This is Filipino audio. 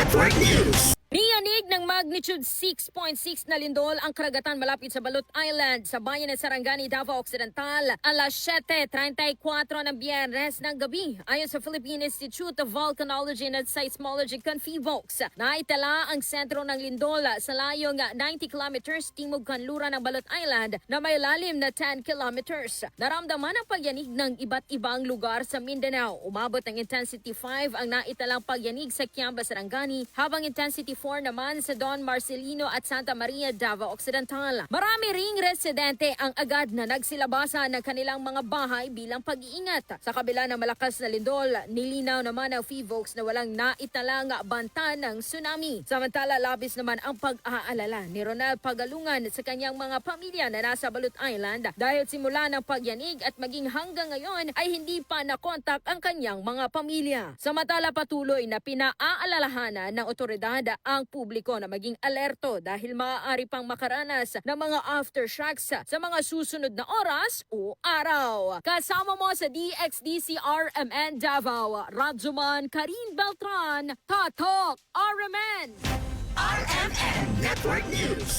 Network News. Niyanig ng magnitude 6.6 na lindol ang karagatan malapit sa Balut Island sa bayan ng Sarangani, Davao Occidental, alas 7:34 ng Biyernes ng gabi. Ayon sa Philippine Institute of Volcanology and Seismology Confivox, naitala ang sentro ng lindol sa layong 90 kilometers timog kanluran ng Balut Island na may lalim na 10 kilometers. Naramdaman ang pagyanig ng iba't ibang lugar sa Mindanao. Umabot ng intensity 5 ang naitalang pagyanig sa Kiamba, Sarangani, habang intensity 4 naman sa Don Marcelino at Santa Maria, Davao Occidental. Marami ring residente ang agad na nagsilabasan ng kanilang mga bahay bilang pag-iingat. Sa kabila ng malakas na lindol, nilinaw naman ng FIVOX na walang naitalang banta ng tsunami. Samantala, labis naman ang pag-aalala ni Ronald Pagalungan sa kanyang mga pamilya na nasa Balut Island dahil simula ng pagyanig at maging hanggang ngayon ay hindi pa nakontak ang kanyang mga pamilya. Samantala, patuloy na pinaalalahanan ng otoridad ang publiko na maging alerto dahil maaari pang makaranas ng mga aftershocks sa mga susunod na oras o araw. Kasama mo sa DXDCRMN Davao, Radzuman Karin Beltran, Tatok RMN! RMN Network News.